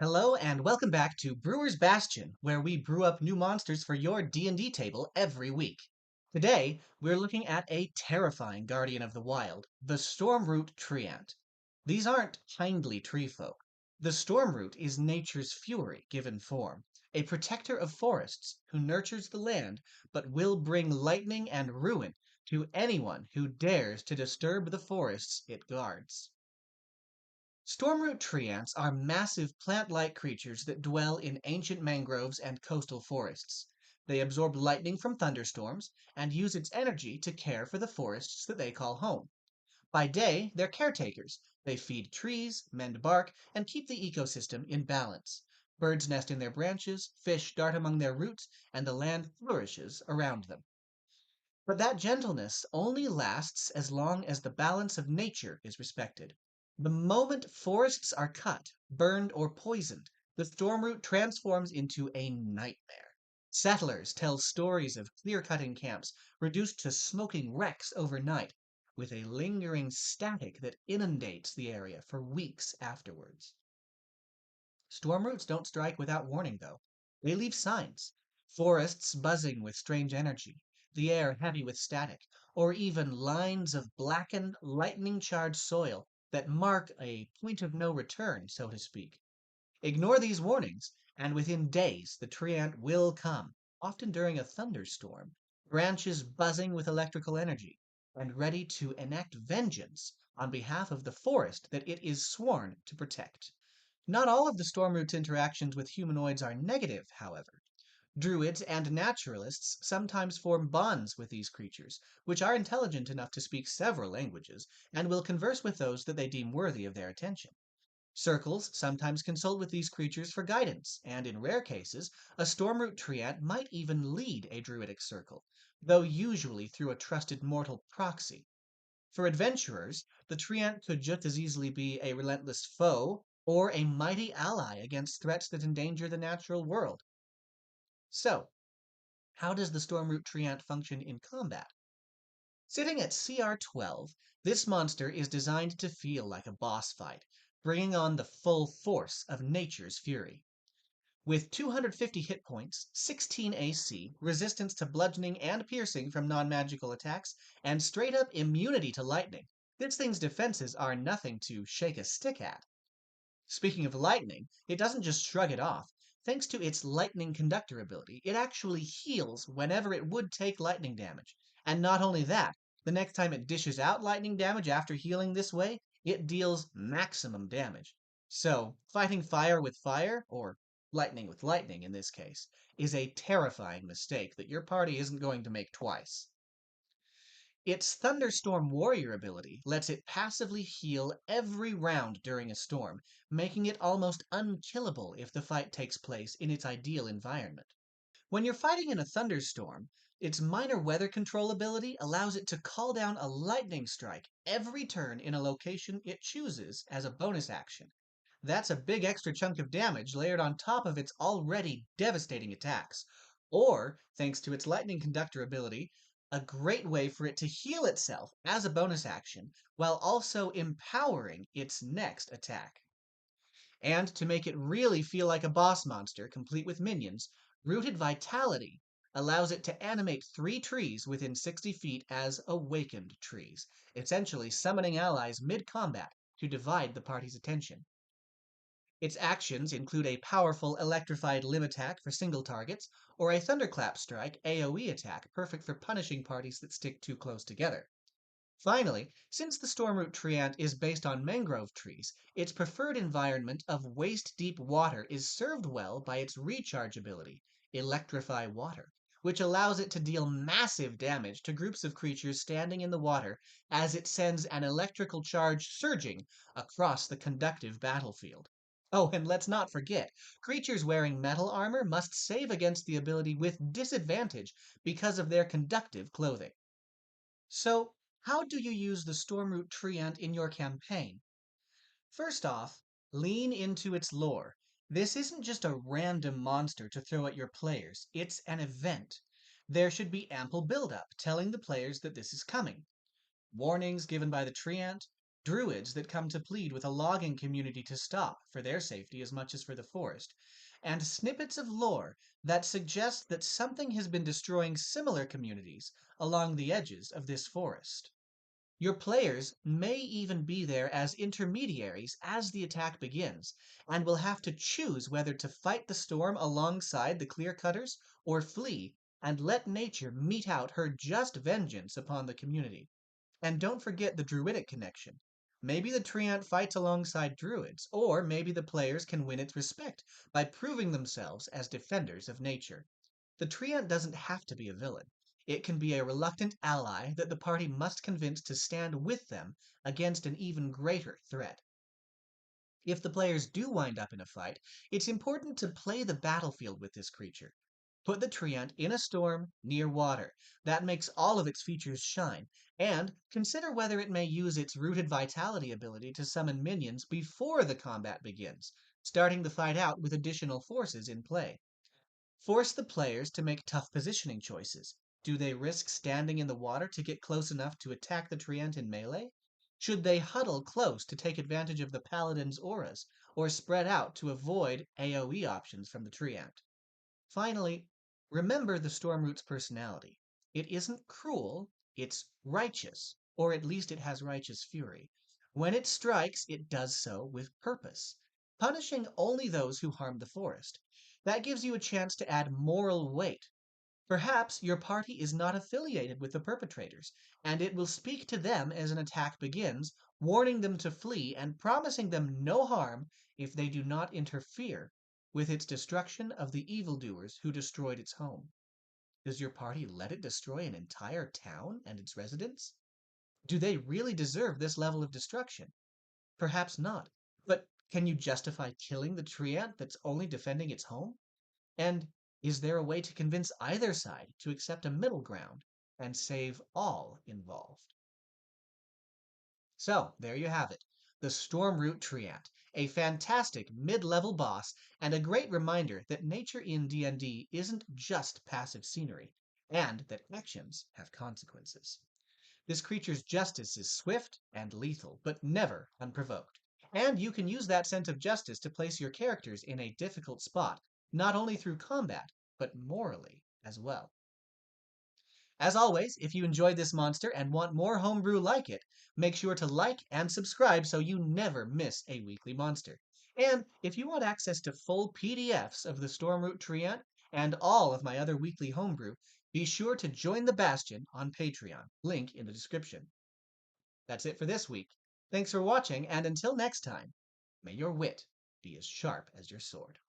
Hello and welcome back to Brewer's Bastion, where we brew up new monsters for your D&D table every week. Today, we're looking at a terrifying guardian of the wild, the Stormroot Treant. These aren't kindly tree folk. The Stormroot is nature's fury given form, a protector of forests who nurtures the land but will bring lightning and ruin to anyone who dares to disturb the forests it guards. Stormroot treants are massive plant-like creatures that dwell in ancient mangroves and coastal forests. They absorb lightning from thunderstorms and use its energy to care for the forests that they call home. By day, they're caretakers. They feed trees, mend bark, and keep the ecosystem in balance. Birds nest in their branches, fish dart among their roots, and the land flourishes around them. But that gentleness only lasts as long as the balance of nature is respected. The moment forests are cut, burned, or poisoned, the stormroot transforms into a nightmare. Settlers tell stories of clear-cutting camps reduced to smoking wrecks overnight, with a lingering static that inundates the area for weeks afterwards. Stormroots don't strike without warning, though. They leave signs. Forests buzzing with strange energy, the air heavy with static, or even lines of blackened, lightning-charged soil that mark a point of no return, so to speak. Ignore these warnings, and within days the treant will come, often during a thunderstorm, branches buzzing with electrical energy, and ready to enact vengeance on behalf of the forest that it is sworn to protect. Not all of the Stormroot's interactions with humanoids are negative, however. Druids and naturalists sometimes form bonds with these creatures, which are intelligent enough to speak several languages, and will converse with those that they deem worthy of their attention. Circles sometimes consult with these creatures for guidance, and in rare cases, a Stormroot treant might even lead a druidic circle, though usually through a trusted mortal proxy. For adventurers, the treant could just as easily be a relentless foe or a mighty ally against threats that endanger the natural world. So, how does the Stormroot Treant function in combat? Sitting at CR 12, this monster is designed to feel like a boss fight, bringing on the full force of nature's fury. With 250 hit points, 16 AC, resistance to bludgeoning and piercing from non-magical attacks, and straight-up immunity to lightning, this thing's defenses are nothing to shake a stick at. Speaking of lightning, it doesn't just shrug it off. Thanks to its lightning conductor ability, it actually heals whenever it would take lightning damage. And not only that, the next time it dishes out lightning damage after healing this way, it deals maximum damage. So, fighting fire with fire, or lightning with lightning in this case, is a terrifying mistake that your party isn't going to make twice. Its Thunderstorm Warrior ability lets it passively heal every round during a storm, making it almost unkillable if the fight takes place in its ideal environment. When you're fighting in a thunderstorm, its minor weather control ability allows it to call down a lightning strike every turn in a location it chooses as a bonus action. That's a big extra chunk of damage layered on top of its already devastating attacks. Or, thanks to its lightning conductor ability, a great way for it to heal itself as a bonus action while also empowering its next attack. And to make it really feel like a boss monster, complete with minions, Rooted Vitality allows it to animate 3 trees within 60 feet as awakened trees, essentially summoning allies mid-combat to divide the party's attention. Its actions include a powerful electrified limb attack for single targets, or a thunderclap strike AoE attack perfect for punishing parties that stick too close together. Finally, since the Stormroot Treant is based on mangrove trees, its preferred environment of waist-deep water is served well by its recharge ability, Electrify Water, which allows it to deal massive damage to groups of creatures standing in the water as it sends an electrical charge surging across the conductive battlefield. Oh, and let's not forget, creatures wearing metal armor must save against the ability with disadvantage because of their conductive clothing. So, how do you use the Stormroot Treant in your campaign? First off, lean into its lore. This isn't just a random monster to throw at your players, it's an event. There should be ample build-up telling the players that this is coming. Warnings given by the Treant, druids that come to plead with a logging community to stop, for their safety as much as for the forest, and snippets of lore that suggest that something has been destroying similar communities along the edges of this forest. Your players may even be there as intermediaries as the attack begins, and will have to choose whether to fight the storm alongside the clear cutters or flee and let nature mete out her just vengeance upon the community. And don't forget the druidic connection. Maybe the Treant fights alongside druids, or maybe the players can win its respect by proving themselves as defenders of nature. The Treant doesn't have to be a villain. It can be a reluctant ally that the party must convince to stand with them against an even greater threat. If the players do wind up in a fight, it's important to play the battlefield with this creature. Put the Treant in a storm near water. That makes all of its features shine, and consider whether it may use its rooted vitality ability to summon minions before the combat begins, starting the fight out with additional forces in play. Force the players to make tough positioning choices. Do they risk standing in the water to get close enough to attack the Treant in melee? Should they huddle close to take advantage of the Paladin's auras, or spread out to avoid AoE options from the Treant? Finally, remember the Stormroot's personality. It isn't cruel, it's righteous, or at least it has righteous fury. When it strikes, it does so with purpose, punishing only those who harm the forest. That gives you a chance to add moral weight. Perhaps your party is not affiliated with the perpetrators, and it will speak to them as an attack begins, warning them to flee and promising them no harm if they do not interfere with its destruction of the evildoers who destroyed its home. Does your party let it destroy an entire town and its residents? Do they really deserve this level of destruction? Perhaps not. But can you justify killing the treant that's only defending its home? And is there a way to convince either side to accept a middle ground and save all involved? So, there you have it. The Stormroot Treant, a fantastic mid-level boss and a great reminder that nature in D&D isn't just passive scenery, and that actions have consequences. This creature's justice is swift and lethal, but never unprovoked. And you can use that sense of justice to place your characters in a difficult spot, not only through combat, but morally as well. As always, if you enjoyed this monster and want more homebrew like it, make sure to like and subscribe so you never miss a weekly monster. And if you want access to full PDFs of the Stormroot Treant and all of my other weekly homebrew, be sure to join the Bastion on Patreon, link in the description. That's it for this week. Thanks for watching, and until next time, may your wit be as sharp as your sword.